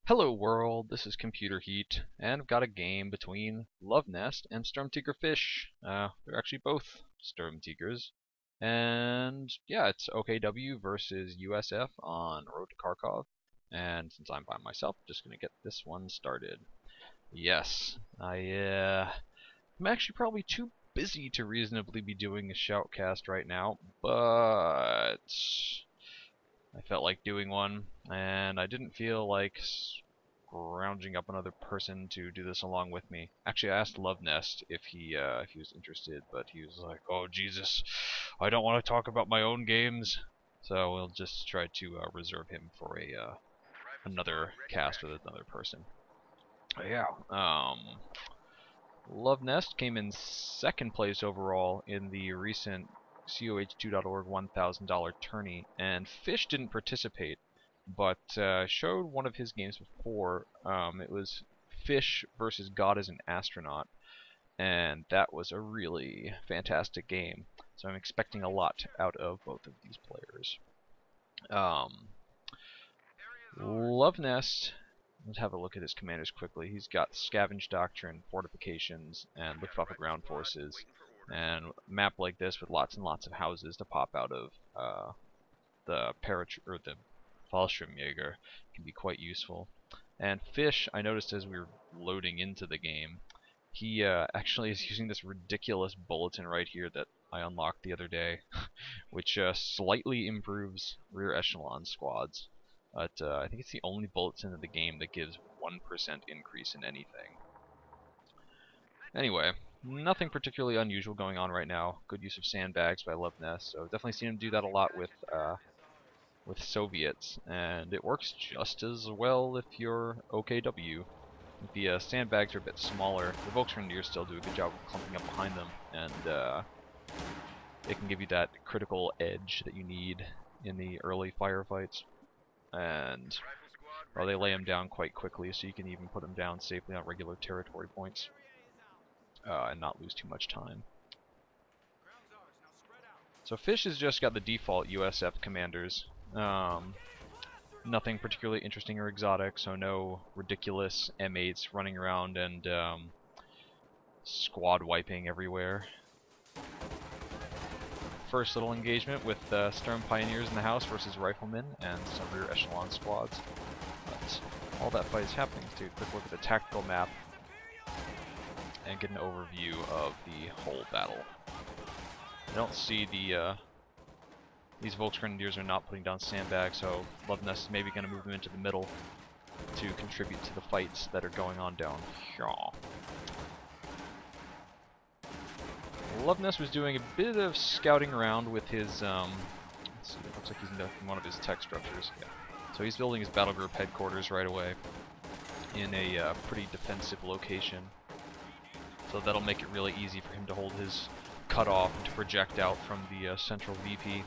Hello world, this is ComputerHeat, and I've got a game between Luvnest and SturmTigerFish. They're actually both SturmTigers. And yeah, it's OKW versus USF on Road to Kharkov. And since I'm by myself, I'm just gonna get this one started. Yes, I'm actually probably too busy to reasonably be doing a shoutcast right now, but I felt like doing one, and I didn't feel like scrounging up another person to do this along with me. Actually, I asked Luvnest if he was interested, but he was like, "Oh Jesus, I don't want to talk about my own games." So we'll just try to reserve him for a another cast with another person. Yeah. Luvnest came in second place overall in the recent COH2.org $1,000 tourney, and Fish didn't participate, but showed one of his games before. It was Fish versus God as an Astronaut, and that was a really fantastic game. So I'm expecting a lot out of both of these players. Luvnest, let's have a look at his commanders quickly. He's got Scavenge Doctrine, Fortifications, and Luftwaffe Ground Forces. And a map like this with lots and lots of houses to pop out of the Fallschirmjäger can be quite useful. And Fish, I noticed as we were loading into the game, he actually is using this ridiculous bulletin right here that I unlocked the other day, which slightly improves rear echelon squads. But I think it's the only bulletin in the game that gives 1% increase in anything. Anyway, nothing particularly unusual going on right now. Good use of sandbags by Luvnest, so definitely seen him do that a lot with Soviets, and it works just as well if you're OKW. The sandbags are a bit smaller. The Volksgrenadiers still do a good job of clumping up behind them, and they can give you that critical edge that you need in the early firefights. And well, they lay them down quite quickly, so you can even put them down safely on regular territory points and not lose too much time. So Fish has just got the default USF commanders. Nothing particularly interesting or exotic, so no ridiculous M8s running around and squad wiping everywhere. First little engagement with Sturm Pioneers in the house versus Riflemen and some rear echelon squads. But all that fight is happening. Let's take a quick look at the tactical map and get an overview of the whole battle. I don't see these Volksgrenadiers are not putting down sandbags, so Luvnest is maybe going to move them into the middle to contribute to the fights that are going on down here. Luvnest was doing a bit of scouting around with his, let's see, it looks like he's in one of his tech structures. Yeah. So he's building his battle group headquarters right away in a pretty defensive location. So that'll make it really easy for him to hold his cutoff and to project out from the central VP.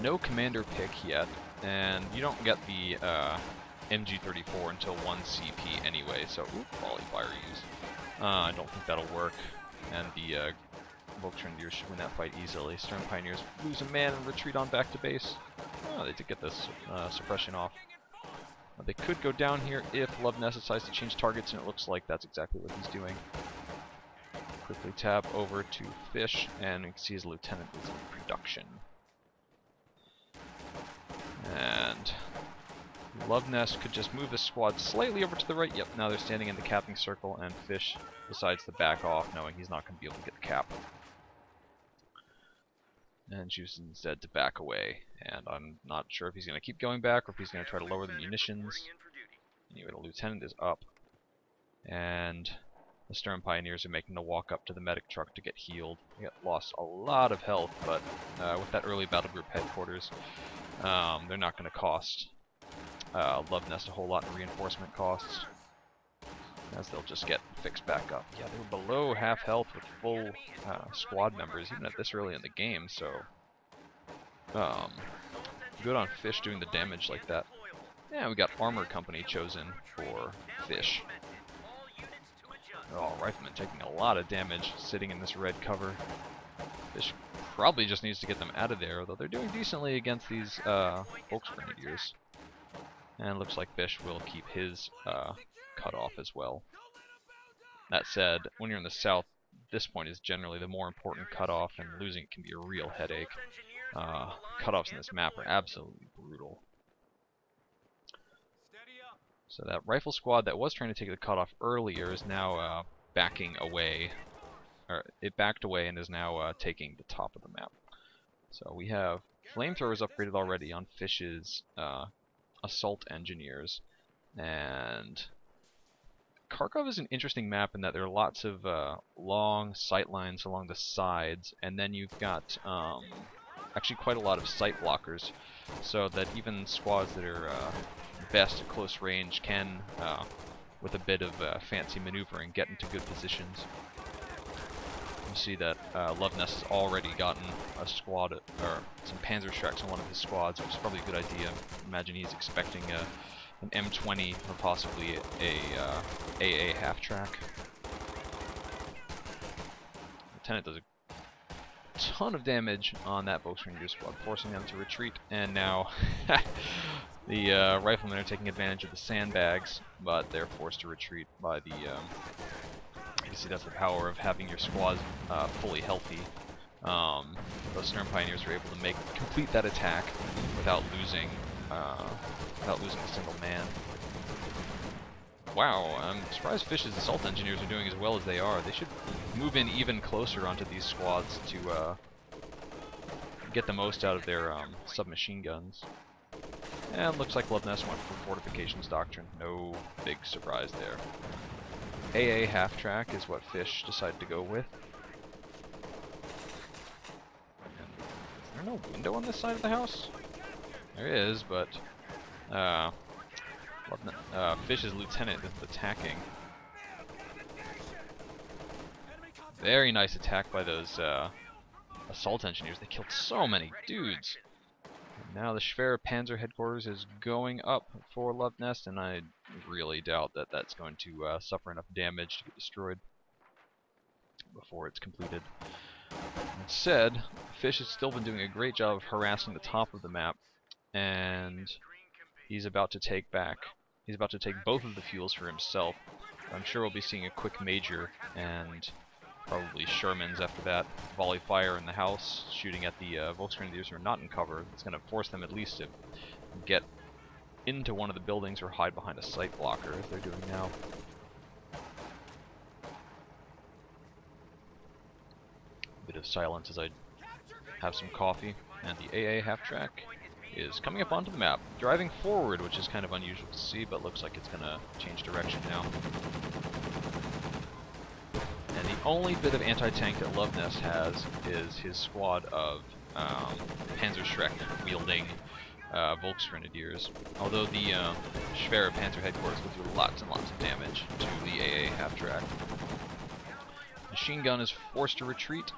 No commander pick yet, and you don't get the MG34 until 1 CP anyway, so volley fire use. I don't think that'll work, and the Volksgrenadiers should win that fight easily. Sturm Pioneers lose a man and retreat on back to base. Oh, they did get this suppression off. They could go down here if Luvnest decides to change targets, and it looks like that's exactly what he's doing. Quickly tab over to Fish, and you can see his lieutenant is in production. And Luvnest could just move his squad slightly over to the right. Yep, now they're standing in the capping circle, and Fish decides to back off, knowing he's not going to be able to get the cap. And chooses instead to back away. And I'm not sure if he's going to keep going back, or if he's going to try to lower the munitions. Anyway, the lieutenant is up. And the Sturm Pioneers are making the walk up to the medic truck to get healed. They lost a lot of health, but with that early battle group headquarters, they're not going to cost Luvnest a whole lot in reinforcement costs, as they'll just get fixed back up. Yeah, they were below half health with full squad members, even at this early in the game, so good on Fish doing the damage like that. Yeah, we got Armor Company chosen for Fish. Oh, Rifleman taking a lot of damage sitting in this red cover. Fish probably just needs to get them out of there, although they're doing decently against these Volksgrenadiers. And looks like Fish will keep his cutoff as well. That said, when you're in the south, this point is generally the more important cutoff, and losing it can be a real headache. Cutoffs in this map are absolutely brutal. So that rifle squad that was trying to take the cutoff earlier is now backing away. Or it backed away and is now taking the top of the map. So we have flamethrowers upgraded already on Fish's assault engineers. And Kharkov is an interesting map in that there are lots of long sight lines along the sides, and then you've got actually quite a lot of sight blockers, so that even squads that are best at close range can, with a bit of fancy maneuvering, get into good positions. You see that Luvnest has already gotten a squad, or some Panzerschrecks on one of his squads, which is probably a good idea. Imagine he's expecting an M20 or possibly a AA half-track. Lieutenant does a ton of damage on that Volkswagen squad, forcing them to retreat, and now the riflemen are taking advantage of the sandbags, but they're forced to retreat by the you can see that's the power of having your squads fully healthy. Those Sturm Pioneers are able to complete that attack without losing a single man. Wow, I'm surprised Fish's assault engineers are doing as well as they are. They should move in even closer onto these squads to get the most out of their submachine guns. And looks like Luvnest went for Fortifications Doctrine. No big surprise there. AA half-track is what Fish decided to go with. And is there no window on this side of the house? There is, but Fish's lieutenant is attacking. Very nice attack by those assault engineers. They killed so many dudes. And now the Schwer Panzer headquarters is going up for Luvnest, and I really doubt that that's going to suffer enough damage to get destroyed before it's completed. That said, Fish has still been doing a great job of harassing the top of the map, and he's about to take both of the fuels for himself. I'm sure we'll be seeing a quick major and probably Shermans after that. Volley fire in the house, shooting at the Volksgrenadiers who are not in cover. It's going to force them at least to get into one of the buildings or hide behind a sight blocker, as they're doing now. A bit of silence as I have some coffee, and the AA half-track is coming up onto the map, driving forward, which is kind of unusual to see, but looks like it's going to change direction now. And the only bit of anti-tank that Luvnest has is his squad of Panzerschreck wielding Volksgrenadiers. Although the Schwer Panzer headquarters will do lots and lots of damage to the AA half-track. Machine gun is forced to retreat,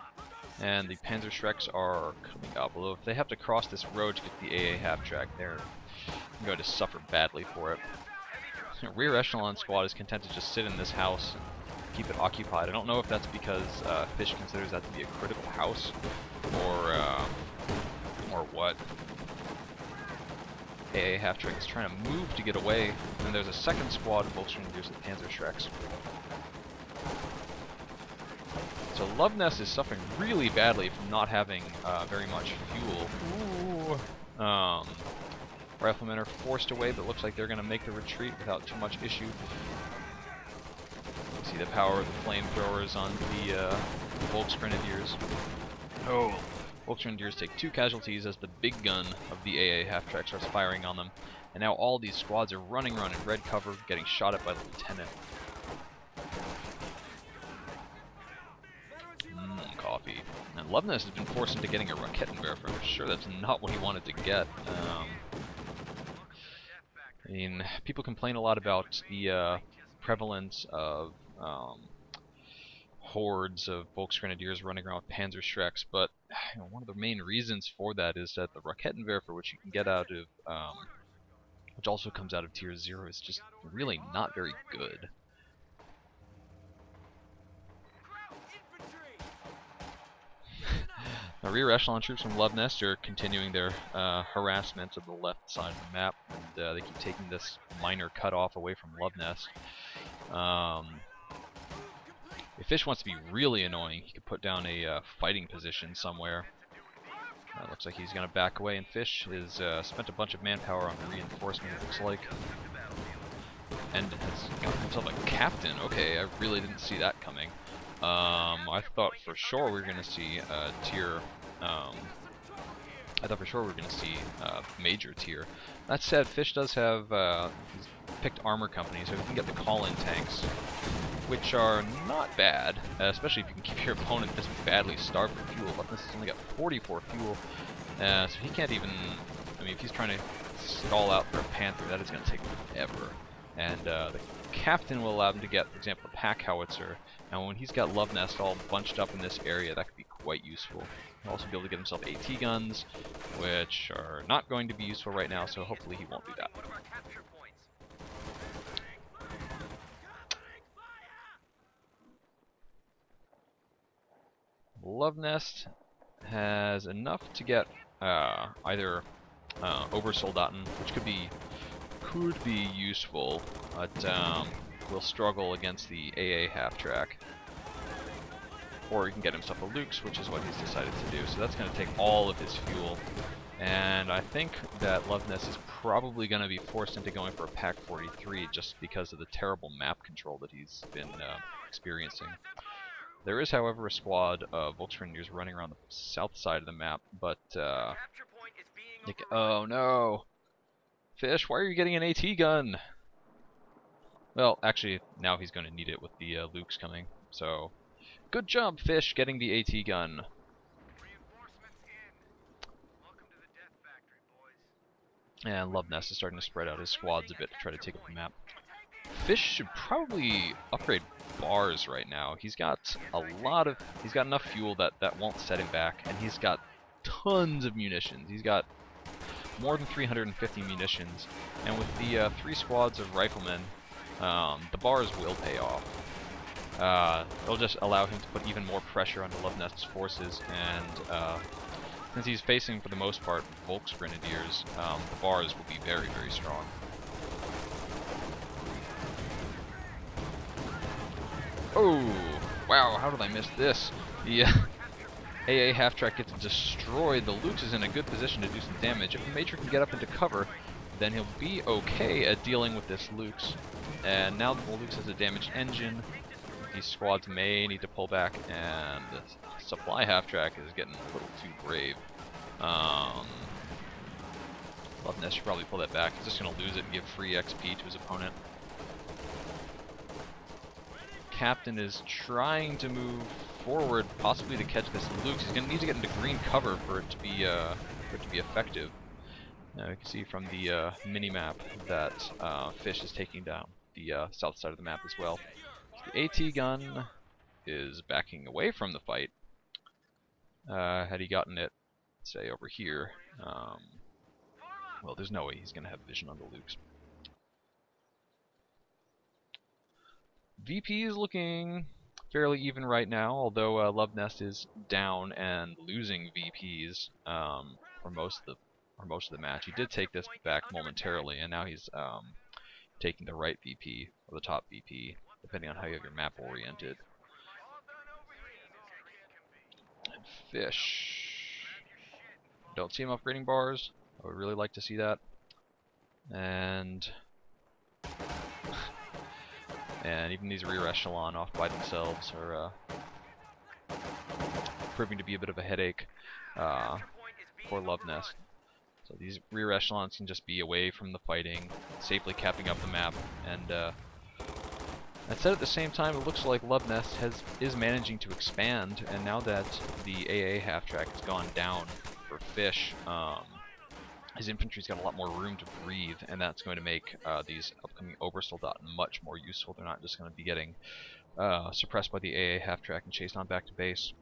and the Panzerschrecks are coming up. Although if they have to cross this road to get the AA half-track, they're going to suffer badly for it. The rear echelon squad is content to just sit in this house and keep it occupied. I don't know if that's because Fish considers that to be a critical house, or what. AA half-track is trying to move to get away, and there's a second squad of Volksgrenadiers with Panzerschrecks. So Luvnest is suffering really badly from not having very much fuel. Ooh. Riflemen are forced away, but looks like they're going to make the retreat without too much issue. You see the power of the flamethrowers on the Volksgrenadiers. Oh, Volksgrenadiers take 2 casualties as the big gun of the AA half-track starts firing on them. And now all these squads are running around in red cover, getting shot at by the lieutenant. Coffee. And Luvnest has been forced into getting a Rakettenwerfer. I'm sure that's not what he wanted to get. I mean, people complain a lot about the prevalence of hordes of Volksgrenadiers running around with Panzerschrecks, but you know, one of the main reasons for that is that the Rakettenwerfer, which you can get out of, which also comes out of Tier 0, is just really not very good. The rear echelon troops from Luvnest are continuing their harassment of the left side of the map, and they keep taking this minor cutoff away from Luvnest. If Fish wants to be really annoying, he could put down a fighting position somewhere. Looks like he's going to back away, and Fish has spent a bunch of manpower on reinforcement, it looks like. And has got himself a captain. Okay, I really didn't see that coming. I thought for sure we were going to see tier. I thought for sure we were going to see major tier. That said, Fish does have he's picked armor company, so he can get the call-in tanks, which are not bad, especially if you can keep your opponent this badly starved for fuel. But this has only got 44 fuel, so he can't even. I mean, if he's trying to stall out for a Panther, that is going to take forever. And the captain will allow him to get, for example, a pack howitzer. And when he's got Luvnest all bunched up in this area, that could be quite useful. He'll also be able to get himself AT guns, which are not going to be useful right now, so hopefully he won't do that. Luvnest has enough to get either Obersoldaten, which could be useful, but will struggle against the AA half-track. Or he can get himself a Lukes, which is what he's decided to do. So that's going to take all of his fuel. And I think that Luvnest is probably going to be forced into going for a Pack 43 just because of the terrible map control that he's been experiencing. There is, however, a squad of Volksgrenadiers running around the south side of the map, but oh no! Fish, why are you getting an AT gun? Well, actually, now he's going to need it with the Lukes coming. So, good job, Fish, getting the AT gun. And Luvnest is starting to spread out his squads a bit to try to take up the map. Fish should probably upgrade bars right now. He's got he's got enough fuel that won't set him back, and he's got tons of munitions. He's got more than 350 munitions, and with the 3 squads of riflemen, the bars will pay off. It'll just allow him to put even more pressure onto Luvnest's forces, and since he's facing, for the most part, Volksgrenadiers, the bars will be very, very strong. Oh, wow, how did I miss this? The AA half-track gets destroyed. The Lukes is in a good position to do some damage. If the Major can get up into cover, then he'll be okay at dealing with this Lukes. And now the Lukes has a damaged engine. These squads may need to pull back, and the supply half-track is getting a little too brave. Luvnest should probably pull that back. He's just going to lose it and give free XP to his opponent. Captain is trying to move forward, possibly to catch this Lukes. He's going to need to get into green cover for it to be effective. Now you can see from the mini-map that Fish is taking down the south side of the map as well. So the AT gun is backing away from the fight. Had he gotten it, say, over here, well, there's no way he's going to have vision on the Lukes. VP is looking fairly even right now, although Luvnest is down and losing VPs for most of the match. He did take this back momentarily, and now he's taking the right VP or the top VP, depending on how you have your map oriented. And Fish, don't see him upgrading bars. I would really like to see that. And even these rear echelon off by themselves are proving to be a bit of a headache for Luvnest. So these rear echelons can just be away from the fighting, safely capping up the map. And that said, at the same time, it looks like Luvnest is managing to expand. And now that the AA half-track has gone down for Fish, his infantry's got a lot more room to breathe, and that's going to make these upcoming Obersoldaten much more useful. They're not just going to be getting suppressed by the AA half-track and chased on back to base.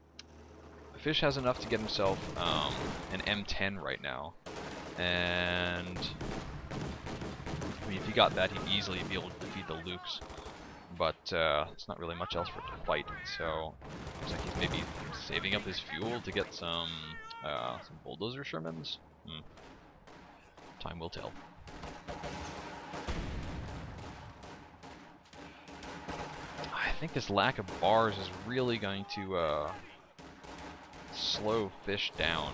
Fish has enough to get himself an M10 right now, and I mean, if he got that, he'd easily be able to defeat the Lukes. but there's not really much else for it to fight. So looks like he's maybe saving up his fuel to get some bulldozer Shermans. Time will tell. I think this lack of bars is really going to slow fish down.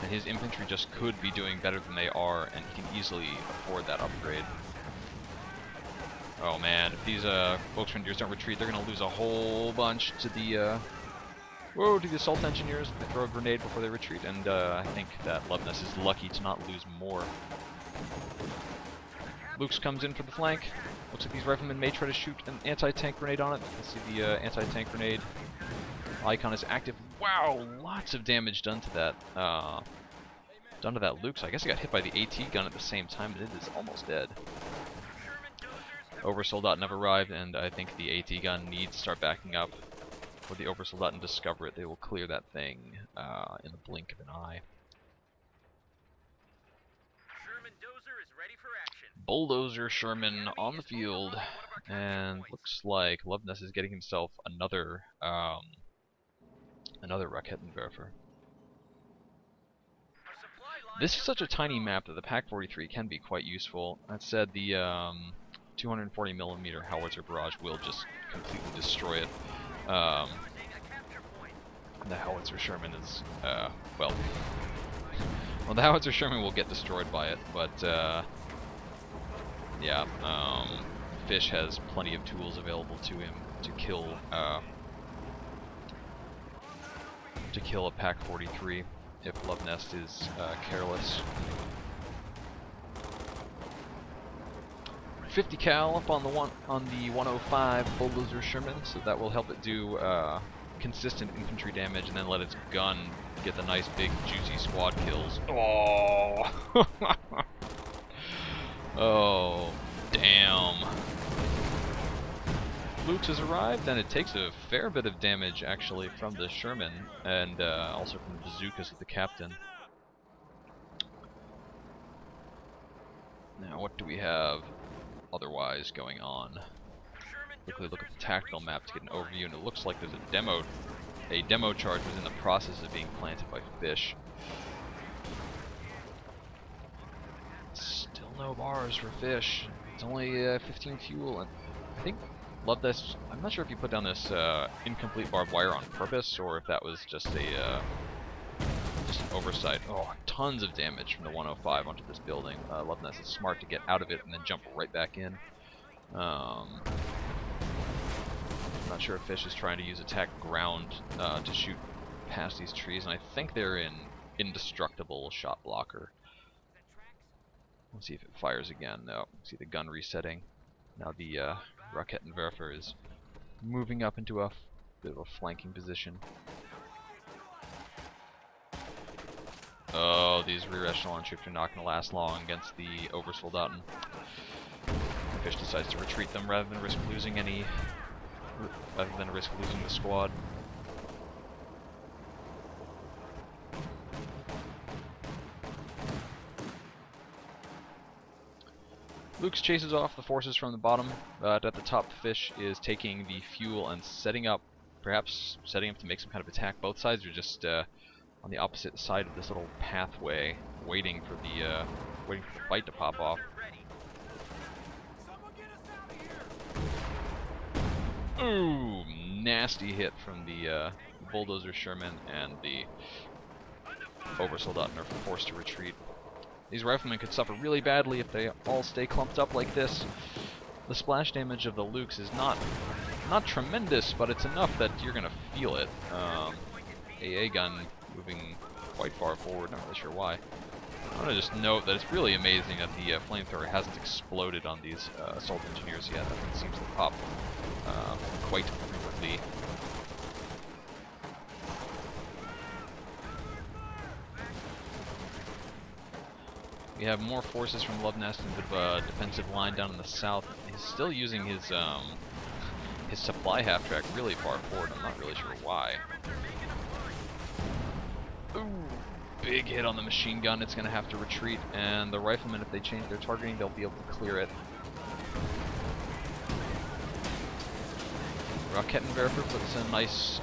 And his infantry just could be doing better than they are, and he can easily afford that upgrade. Oh man, if these Volksgrenadiers don't retreat, they're going to lose a whole bunch to the to the assault engineers. They throw a grenade before they retreat, and I think that Luvnest is lucky to not lose more. Lux comes in for the flank. Looks like these riflemen may try to shoot an anti-tank grenade on it. Let's see, the anti-tank grenade icon is active. Wow, lots of damage done to that. Lux. I guess he got hit by the AT gun at the same time, but it is almost dead. Oversoldaten have arrived, and I think the AT gun needs to start backing up. Before the Oversoldaten discover it, they will clear that thing in the blink of an eye. Bulldozer Sherman on the field, and looks like Luvnest is getting himself another Raketenwerfer. This is such a tiny map that the Pak-43 can be quite useful. That said, the 240mm howitzer barrage will just completely destroy it. The howitzer Sherman is well, the howitzer Sherman will get destroyed by it, but yeah, Fish has plenty of tools available to him to kill a Pak-43 if Luvnest is careless. 50 cal up on the 105 bulldozer Sherman, so that will help it do consistent infantry damage, and then let its gun get the nice big juicy squad kills. Oh, oh, damn. Lux has arrived, and it takes a fair bit of damage actually from the Sherman, and also from the bazookas of the captain. Now, what do we have otherwise going on? Quickly look at the tactical map to get an overview, and it looks like there's a demo charge was in the process of being planted by Fish. Still no bars for Fish. It's only 15 fuel, and I think Luvnest, I'm not sure if you put down this incomplete barbed wire on purpose, or if that was just an oversight. Oh, tons of damage from the 105 onto this building. Luvnest is smart to get out of it and then jump right back in. I'm not sure if Fish is trying to use attack ground to shoot past these trees, and I think they're in indestructible shot blocker. Let's see if it fires again. No, see the gun resetting. Now the Raketenwerfer is moving up into a bit of a flanking position. Oh, these rear echelon troops are not going to last long against the Oversoldaten. Fish decides to retreat them rather than risk losing the squad. Lux chases off the forces from the bottom, but at the top Fish is taking the fuel and perhaps setting up to make some kind of attack. Both sides are just on the opposite side of this little pathway, waiting for the fight to pop off. Ooh, nasty hit from the bulldozer Sherman, and the Oversoldaten are forced to retreat. These riflemen could suffer really badly if they all stay clumped up like this. The splash damage of the Lux is not tremendous, but it's enough that you're gonna feel it. AA gun moving quite far forward, not really sure why. I want to just note that it's really amazing that the flamethrower hasn't exploded on these assault engineers yet. That thing seems to pop quite frequently. We have more forces from Luvnest and a bit of a defensive line down in the south. He's still using his supply half-track really far forward. I'm not really sure why. Ooh, big hit on the machine gun. It's going to have to retreat, and the riflemen, if they change their targeting, they'll be able to clear it. Raketenwerfer puts a nice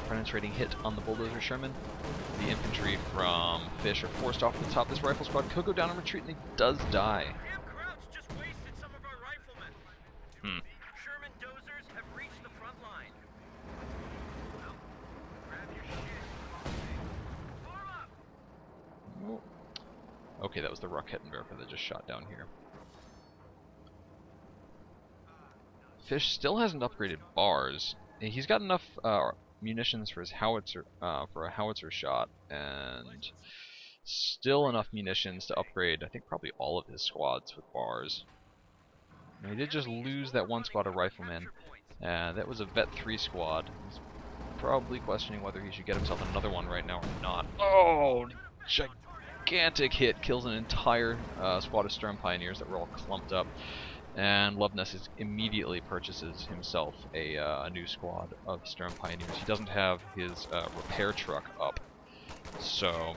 penetrating hit on the bulldozer Sherman. The infantry from Fish are forced off the top. This rifle squad could go down and retreat, and he does die. Just wasted some of our riflemen. Sherman dozers have reached the front line. Well, grab your shit. Form up. Okay, that was the Raketenwerfer that just shot down here. Fish still hasn't upgraded bars. He's got enough munitions for his howitzer, for a howitzer shot, and still enough munitions to upgrade, I think, probably all of his squads with bars. And he did just lose that one squad of riflemen. That was a Vet 3 squad. He's probably questioning whether he should get himself another one right now or not. Oh, gigantic hit, kills an entire squad of Sturm Pioneers that were all clumped up. And Luvnest immediately purchases himself a new squad of Sturm Pioneers. He doesn't have his repair truck up, so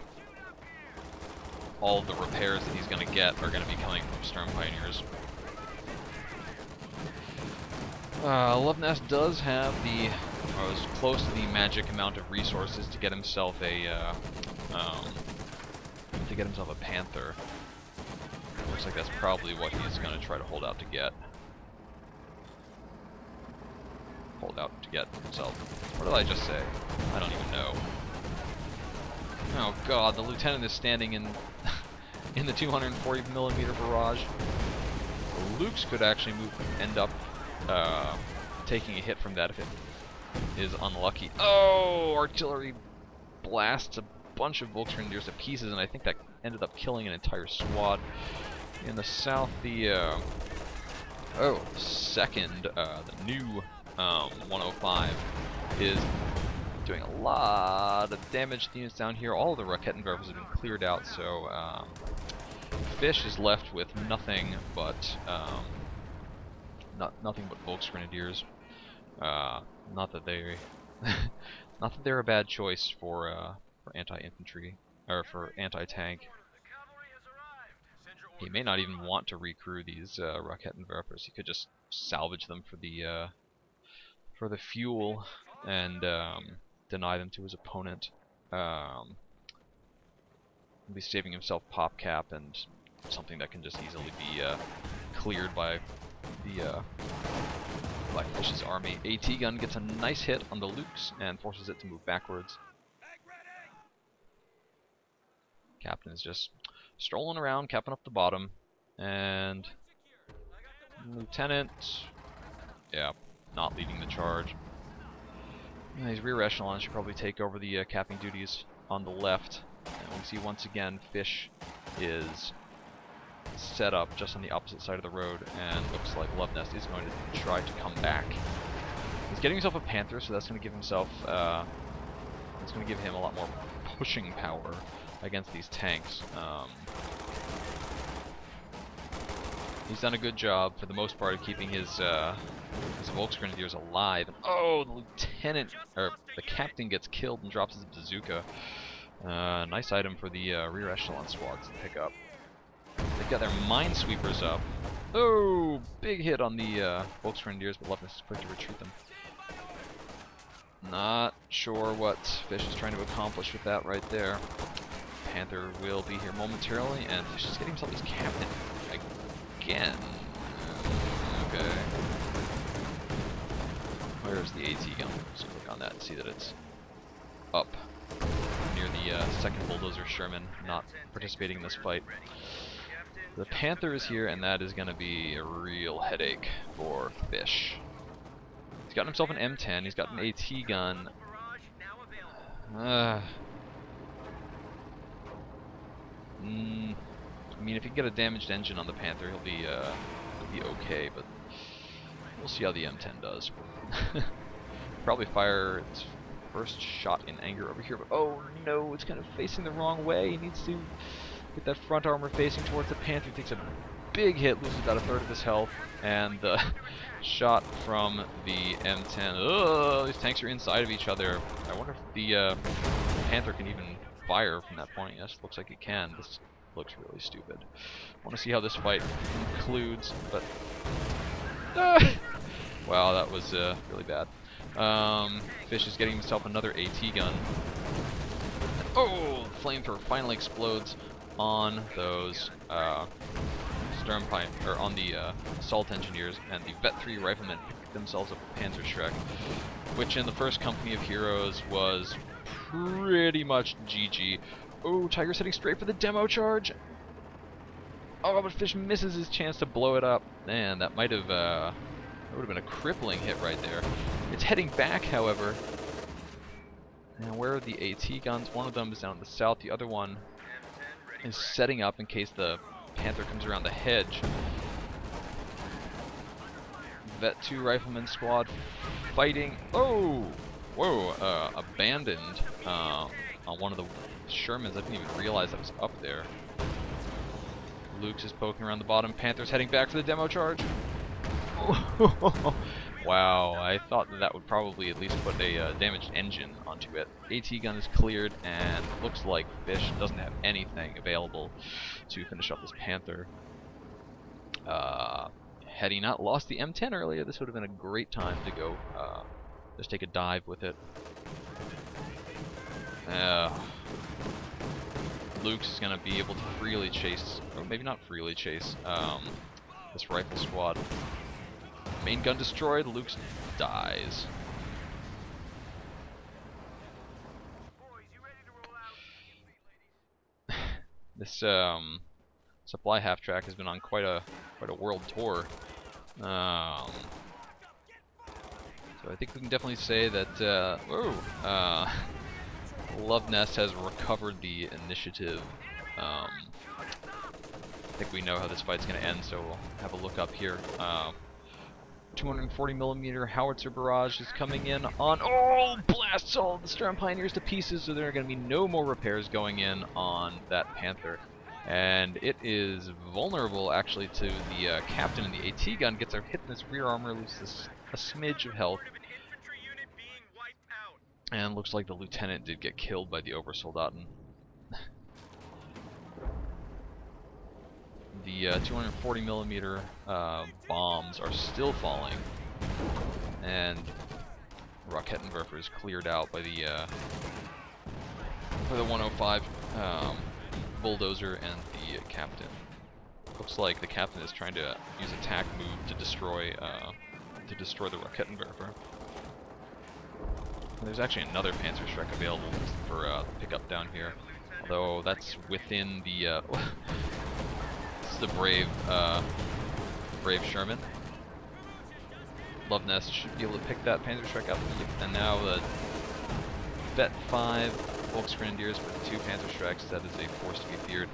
all of the repairs that he's going to get are going to be coming from Sturm Pioneers. Luvnest does have the, was close to the magic amount of resources to get himself a Panther. Looks like that's probably what he's going to try to hold out to get. Hold out to get himself. What did I just say? I don't even know. Oh god, the lieutenant is standing in in the 240mm barrage. The Lukes could actually end up taking a hit from that if it is unlucky. Oh, artillery blasts a bunch of Volksgrenadiers to pieces, and I think that ended up killing an entire squad. In the south, the new 105 is doing a lot of damage to the units down here. All of the Raketenwerfers have been cleared out, so Fish is left with nothing but nothing but Volksgrenadiers. Not that they're a bad choice for anti-infantry or for anti-tank. He may not even want to recrew these Raketenwerfers. He could just salvage them for the fuel and deny them to his opponent. He'll be saving himself pop cap and something that can just easily be cleared by the Fish's army. AT gun gets a nice hit on the Lukes and forces it to move backwards. Captain is just strolling around, capping up the bottom, and Lieutenant, yeah, not leading the charge. These rear echelons should probably take over the capping duties on the left. And we see once again Fish is set up just on the opposite side of the road, and looks like Luvnest is going to try to come back. He's getting himself a Panther, so that's going to give himself, it's going to give him a lot more pushing power against these tanks. He's done a good job for the most part of keeping his Volksgrenadiers alive. Oh, the lieutenant, or the captain, gets killed and drops his bazooka. Nice item for the rear echelon squads to pick up. They've got their minesweepers up. Oh, big hit on the Volksgrenadiers, but Luvnest is quick to retreat them. Not sure what Fish is trying to accomplish with that right there. Panther will be here momentarily, and Fish is getting himself his captain again. Okay. Where's the AT gun? Let's click on that and see that it's up near the second bulldozer Sherman, not participating in this fight. The Panther is here, and that is going to be a real headache for Fish. He's got himself an M10, he's got an AT gun. I mean, if he can get a damaged engine on the Panther, he'll be okay, but we'll see how the M10 does. Probably fire its first shot in anger over here, but oh no, it's kind of facing the wrong way. He needs to get that front armor facing towards the Panther. He takes a big hit, loses about a third of his health, and the shot from the M10. Oh, these tanks are inside of each other. I wonder if the Panther can even fire from that point? Yes, looks like it can. This looks really stupid. I want to see how this fight concludes, but... Wow, that was really bad. Fish is getting himself another AT gun. Oh, the flamethrower finally explodes on those SturmTiger, or on the assault engineers, and the Vet 3 riflemen pick themselves up a Panzerschreck, which in the first company of heroes was pretty much GG. Oh, Tiger's heading straight for the demo charge. Oh, but Fish misses his chance to blow it up. Man, that might have that would have been a crippling hit right there. It's heading back, however. Now, where are the AT guns? One of them is down in the south. The other one is setting up in case the Panther comes around the hedge. Vet 2 Rifleman squad fighting. Oh! Whoa! Abandoned on one of the Shermans. I didn't even realize that was up there. Luke's is poking around the bottom. Panther's heading back for the demo charge. Wow, I thought that would probably at least put a damaged engine onto it. AT gun is cleared, and looks like Fish doesn't have anything available to finish up this Panther. Had he not lost the M10 earlier, this would have been a great time to go just take a dive with it. Luke's is going to be able to freely chase, or maybe not freely chase, this rifle squad. Main gun destroyed, Luke's dies. This supply half track has been on quite a world tour. So I think we can definitely say that Luvnest has recovered the initiative. I think we know how this fight's going to end, so we'll have a look up here. 240mm howitzer barrage is coming in on... Oh! Blasts all of the Sturm Pioneers to pieces, so there are going to be no more repairs going in on that Panther. And it is vulnerable, actually, to the captain, and the AT gun gets a hit in its rear armor, loses a smidge of health. And looks like the lieutenant did get killed by the Obersoldaten. The 240mm bombs are still falling, and Rakettenwerfer is cleared out by the 105 bulldozer and the captain. Looks like the captain is trying to use attack move to destroy the Rakettenwerfer. There's actually another Panzerschreck available for pickup down here, although that's within the. This is the brave Sherman. Luvnest should be able to pick that Panzerschreck up, and now the Vet 5 Volksgrenadiers with 2 Panzerschrecks. That is a force to be feared.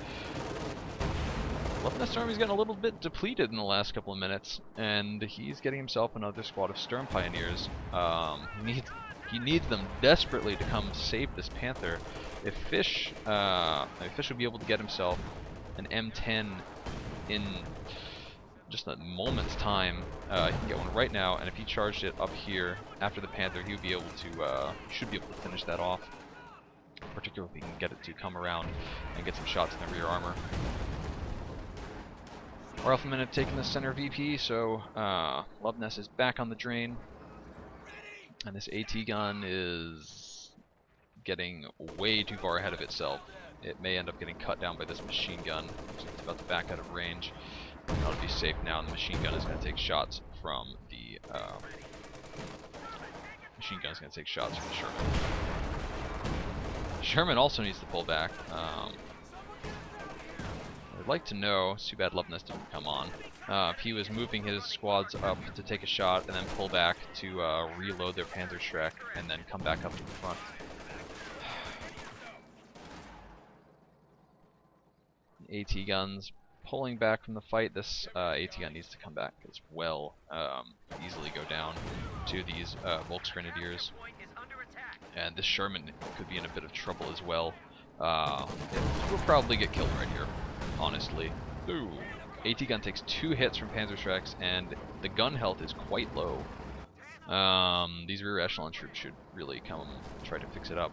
Luvnest's army's getting a little bit depleted in the last couple of minutes, and he's getting himself another squad of Sturm Pioneers. He needs them desperately to come save this Panther. If Fish would be able to get himself an M10 in just a moment's time, he can get one right now, and if he charged it up here after the Panther, he would be able to, should be able to finish that off. Particularly if he can get it to come around and get some shots in the rear armor. Riflemen have taken the center VP, so Luvnest is back on the drain. And this AT gun is getting way too far ahead of itself. It may end up getting cut down by this machine gun. It's about to back out of range. It ought to be safe now, and the machine gun is going to take shots from the Sherman. Sherman also needs to pull back. I'd like to know, it's too bad Luvnest didn't come on, if he was moving his squads up to take a shot and then pull back to reload their Panzerschreck and then come back up to the front. AT guns pulling back from the fight. This AT gun needs to come back as well. Easily go down to these Volksgrenadiers. And this Sherman could be in a bit of trouble as well. It will probably get killed right here, honestly. Ooh. AT gun takes 2 hits from Panzerschrecks, and the gun health is quite low. These rear echelon troops should really come try to fix it up.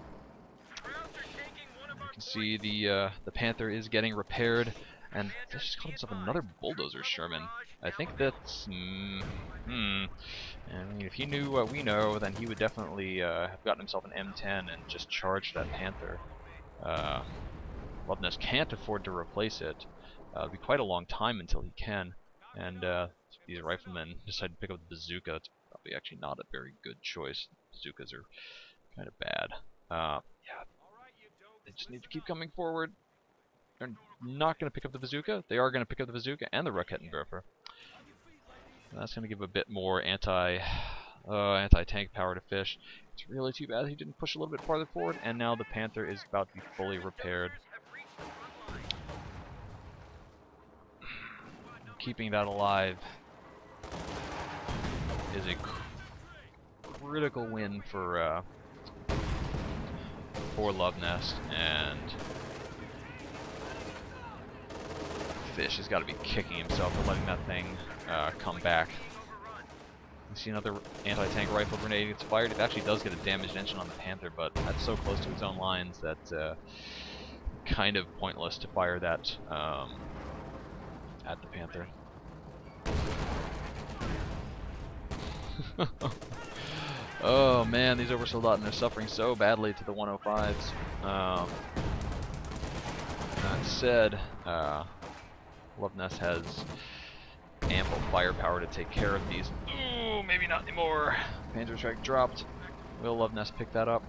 You See the Panther is getting repaired, and Fish just called himself another bulldozer Sherman. I think that's I mean, if he knew what we know, then he would definitely have gotten himself an M10 and just charged that Panther. Luvnest can't afford to replace it. It'll be quite a long time until he can. And these riflemen decide to pick up the bazooka. It's probably actually not a very good choice. Bazookas are kind of bad. Yeah, they just need to keep coming forward. They're not going to pick up the bazooka. They are going to pick up the bazooka and the Rakettenwerfer. That's going to give a bit more anti-tank power to Fish. It's really too bad he didn't push a little bit farther forward, and now the Panther is about to be fully repaired. Keeping that alive is a critical win for Luvnest, and Fish has got to be kicking himself for letting that thing come back. You see another anti-tank rifle grenade gets fired. It actually does get a damaged engine on the Panther, but that's so close to its own lines that kind of pointless to fire that at the Panther. Oh man, these Obersoldaten are suffering so badly to the 105s. That said, Luvnest has ample firepower to take care of these. Ooh, maybe not anymore. Panzer strike dropped. Will Luvnest pick that up?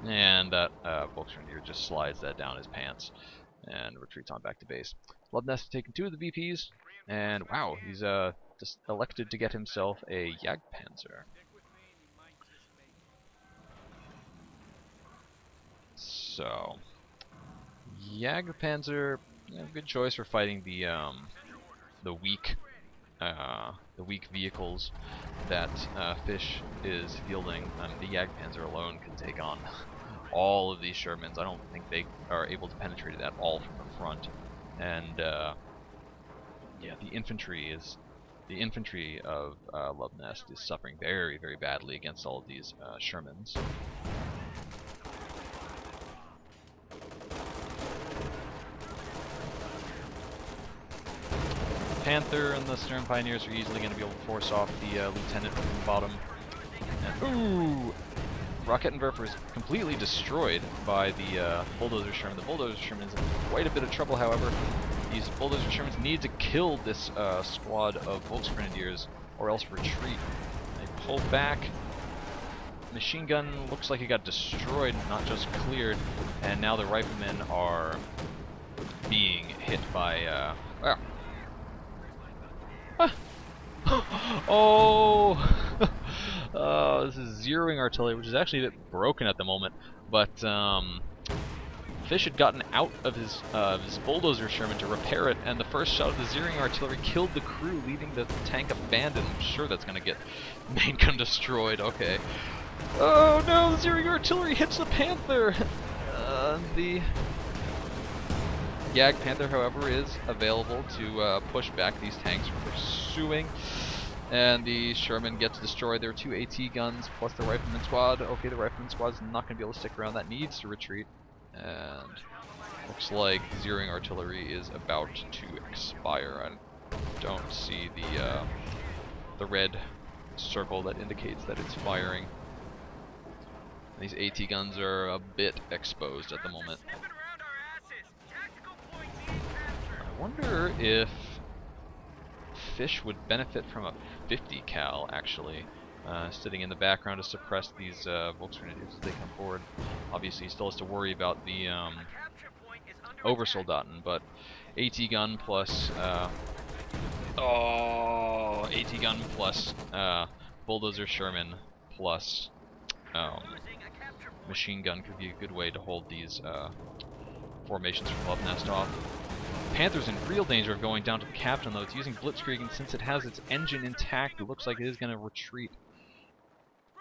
And that Volksgrenadier just slides that down his pants and retreats on back to base. Luvnest has taken 2 of the VPs, and wow, he's just elected to get himself a Jagdpanzer. So, Jagdpanzer, good choice for fighting the weak vehicles that Fish is fielding. The Jagdpanzer alone can take on all of these Shermans. I don't think they are able to penetrate it at all from the front. And yeah, the infantry of Luvnest is suffering very, very badly against all of these Shermans. Panther and the Sturm Pioneers are easily going to be able to force off the lieutenant from the bottom. And, ooh! Rakettenwerfer is completely destroyed by the Bulldozer Sherman. The Bulldozer Sherman is in quite a bit of trouble, however. These Bulldozer Shermans need to kill this squad of Volksgrenadiers or else retreat. They pull back. Machine gun looks like it got destroyed, not just cleared. And now the riflemen are being hit by... Oh! This is zeroing artillery, which is actually a bit broken at the moment, but Fish had gotten out of his bulldozer Sherman to repair it, and the first shot of the zeroing artillery killed the crew, leaving the tank abandoned. I'm sure that's going to get main gun destroyed. Okay. Oh no, the zeroing artillery hits the Panther! The Jagdpanther, however, is available to push back these tanks from pursuing. And the Sherman gets destroyed. There are 2 AT guns plus the Rifleman Squad. Okay, the Rifleman Squad is not going to be able to stick around. That needs to retreat. And looks like zeroing artillery is about to expire. I don't see the red circle that indicates that it's firing. These AT guns are a bit exposed at the moment. I wonder if Fish would benefit from a 50 cal, actually, sitting in the background to suppress these Volksgrenadiers as they come forward. Obviously, he still has to worry about the Obersoldaten, but AT gun plus AT gun plus Bulldozer Sherman plus machine gun could be a good way to hold these formations from Luvnest off. Panther's in real danger of going down to the captain, though. It's using Blitzkrieg, and since it has its engine intact, it looks like it is going to retreat.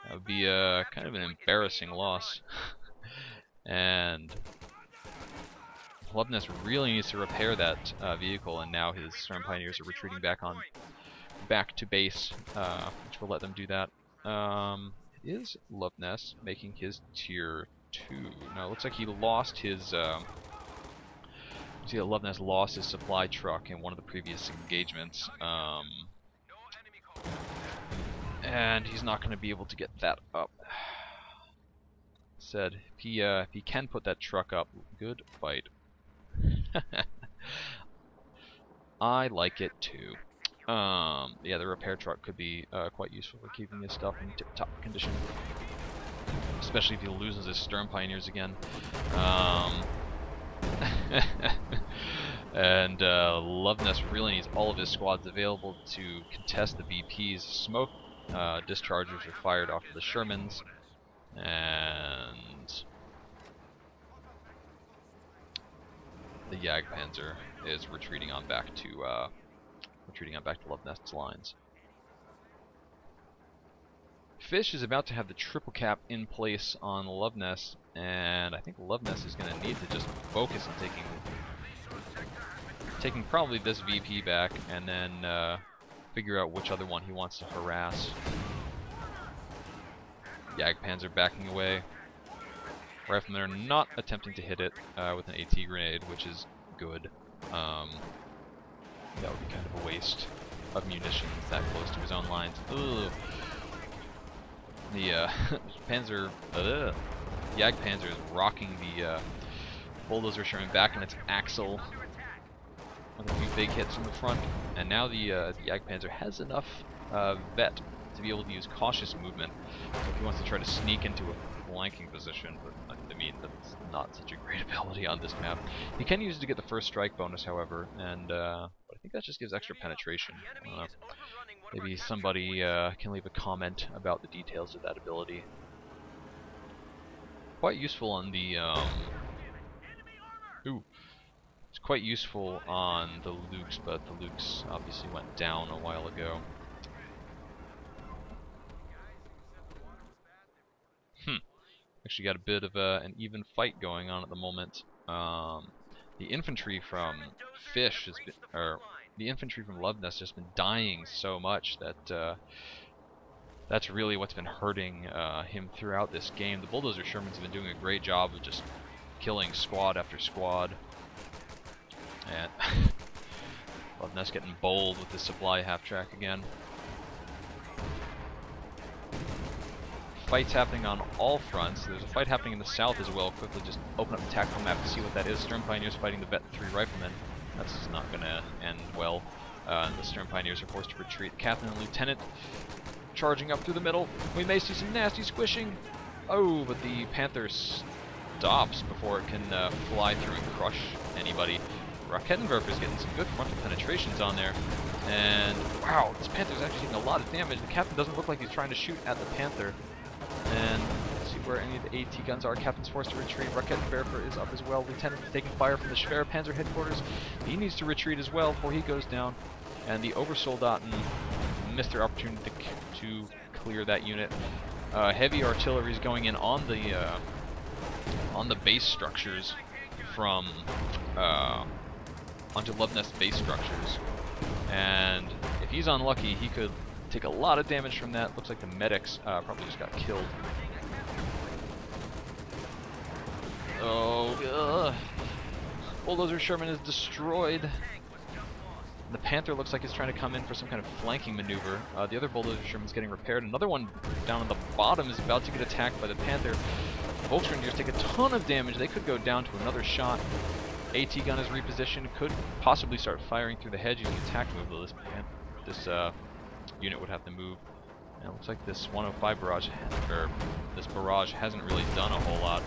That would be kind of an embarrassing loss. And Luvnest really needs to repair that vehicle, and now his Sturm Pioneers are retreating back to base, which will let them do that. Is Luvnest making his tier COH2. No, it looks like he lost his. See that Luvnest lost his supply truck in one of the previous engagements, and he's not going to be able to get that up. Said if he can put that truck up, good fight. I like it too. Yeah, the repair truck could be quite useful for keeping his stuff in tip-top condition, especially if he loses his Sturm Pioneers again. And Luvnest really needs all of his squads available to contest the VPs. Smoke dischargers are fired off of the Shermans, and the Jagdpanzer is retreating on back to Luvnest's lines. Fish is about to have the triple cap in place on Luvnest, and I think Luvnest is going to need to just focus on taking probably this VP back, and then figure out which other one he wants to harass. Jagdpanzer backing away. Riflemen are not attempting to hit it with an AT grenade, which is good. That would be kind of a waste of munitions that close to his own lines. Ugh. The Jagdpanzer is rocking the bulldozer Sherman back on its axle with a few big hits from the front, and now the Jagdpanzer has enough vet to be able to use cautious movement. So if he wants to try to sneak into a flanking position, but I mean that's not such a great ability on this map. He can use it to get the first strike bonus, however, and I think that just gives extra penetration. Maybe somebody can leave a comment about the details of that ability. Quite useful on the it's quite useful on the Lukes, but the Lukes obviously went down a while ago. Actually got a bit of an even fight going on at the moment. The infantry from Fish has been, or the infantry from Luvnest has been dying so much that that's really what's been hurting him throughout this game. The bulldozer Shermans have been doing a great job of just killing squad after squad, and Luvnest getting bowled with the supply half-track again. Fights happening on all fronts. There's a fight happening in the south as well. Quickly just open up the tactical map to see what that is. Sturm Pioneers fighting the Vet 3 Riflemen. That's just not going to end well. The Sturm Pioneers are forced to retreat. Captain and Lieutenant charging up through the middle. We may see some nasty squishing. Oh, but the Panther stops before it can fly through and crush anybody. Rakettenwerfer is getting some good frontal penetrations on there. And wow, this Panther's actually taking a lot of damage. The Captain doesn't look like he's trying to shoot at the Panther. And let's see where any of the AT guns are. Captain's forced to retreat. Rakettenwerfer is up as well. Lieutenant is taking fire from the Schwer Panzer headquarters. He needs to retreat as well before he goes down. And the Obersoldaten missed their opportunity to clear that unit. Heavy artillery is going in on the base structures from onto Luvnest base structures. And if he's unlucky, he could take a lot of damage from that. Looks like the medics probably just got killed. Oh, bulldozer Sherman is destroyed. The Panther looks like he's trying to come in for some kind of flanking maneuver. The other bulldozer Sherman's getting repaired. Another one down on the bottom is about to get attacked by the Panther. Volksgrenadiers take a ton of damage. They could go down to another shot. AT gun is repositioned. Could possibly start firing through the hedge using attack move, though this unit would have to move. And it looks like this 105 barrage, or this barrage, hasn't really done a whole lot.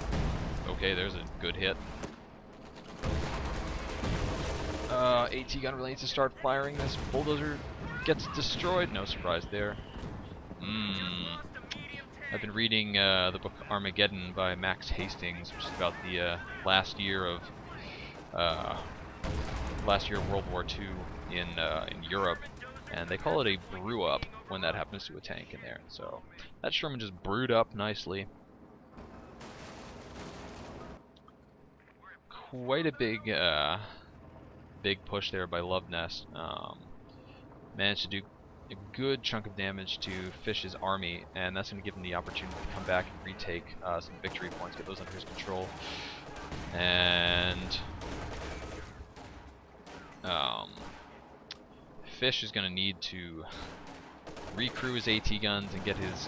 Okay, there's a good hit. AT gun really needs to start firing. This bulldozer gets destroyed. No surprise there. I've been reading the book Armageddon by Max Hastings, which is about the last year of World War II in Europe, and they call it a brew up when that happens to a tank in there. So that Sherman just brewed up nicely. Quite a big push there by Luvnest. Managed to do a good chunk of damage to Fish's army, and that's going to give him the opportunity to come back and retake some victory points, get those under his control. And Fish is going to need to recrew his AT guns and get his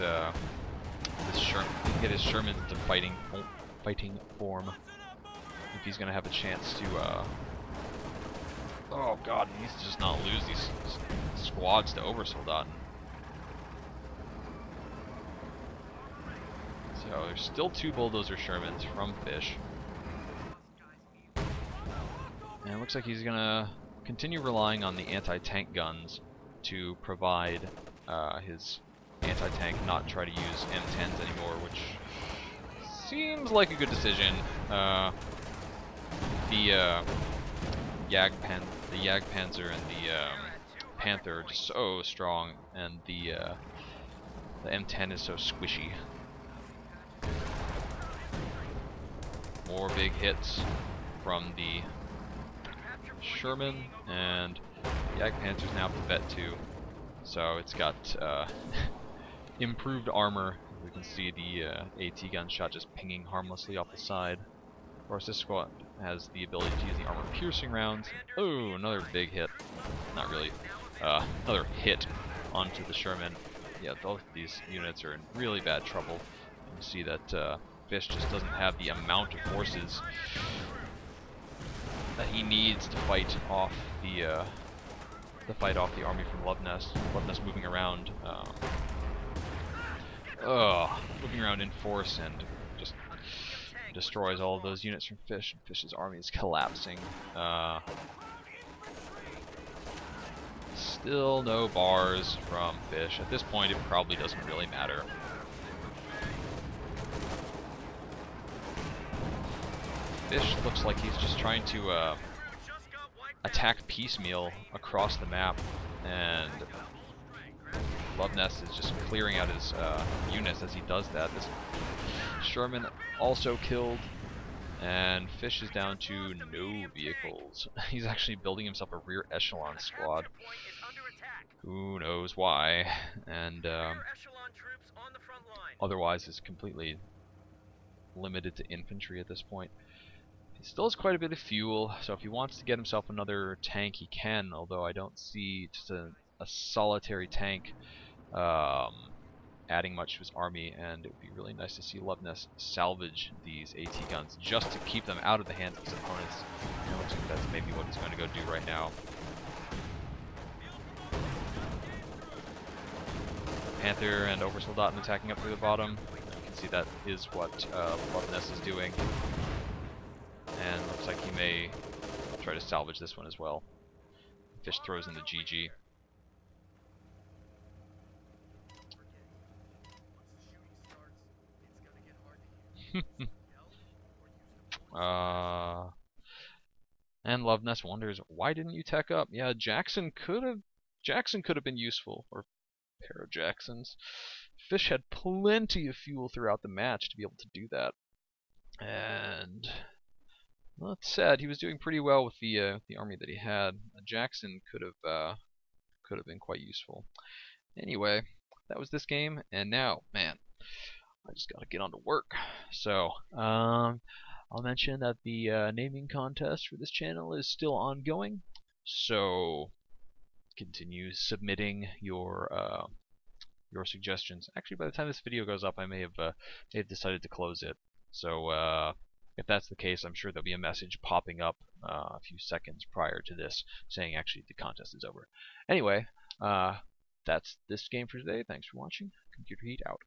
Shermans into fighting form if he's going to have a chance to. Oh god, he needs to just not lose these squads to Oversoldaten. So there's still 2 Bulldozer Shermans from Fish. And it looks like he's gonna continue relying on the anti-tank guns to provide his anti-tank, not try to use M10s anymore, which seems like a good decision. The Jagdpanzer and the Panther are just so strong, and the M10 is so squishy. More big hits from the Sherman, and the Jagdpanzer's now up to vet 2, so it's got improved armor. We can see the AT gun shot just pinging harmlessly off the side. Of course, this squad has the ability to use the armor-piercing rounds. Oh, another big hit. Not really. Another hit onto the Sherman. Yeah, both of these units are in really bad trouble. You can see that Fish just doesn't have the amount of forces that he needs to fight off the army from Luvnest. Luvnest moving around in force and just destroys all of those units from Fish. Fish's army is collapsing. Still no bars from Fish. At this point, it probably doesn't really matter. Fish looks like he's just trying to attack piecemeal across the map, and Luvnest is just clearing out his units as he does that. This Sherman also killed, and Fish is down to no vehicles. He's actually building himself a rear echelon squad. Who knows why? And otherwise is completely limited to infantry at this point. He still has quite a bit of fuel, so if he wants to get himself another tank, he can, although I don't see just a solitary tank adding much to his army, and it would be really nice to see Luvnest salvage these AT guns just to keep them out of the hands of his opponents. And it looks like that's maybe what he's going to go do right now. Panther and Oversoldaten attacking up through the bottom. You can see that is what Luvnest is doing. And looks like he may try to salvage this one as well. Fish throws in the GG. And Luvnest wonders, why didn't you tech up? Yeah, Jackson could have been useful, or a pair of Jacksons. Fish had plenty of fuel throughout the match to be able to do that. And well, that's sad. He was doing pretty well with the army that he had. Jackson could have been quite useful. Anyway, that was this game, and now, man, I just gotta get on to work. So, I'll mention that the naming contest for this channel is still ongoing. So, continue submitting your suggestions. Actually, by the time this video goes up, I may have decided to close it. So, if that's the case, I'm sure there'll be a message popping up a few seconds prior to this saying actually the contest is over. Anyway, that's this game for today. Thanks for watching. Computer Heat out.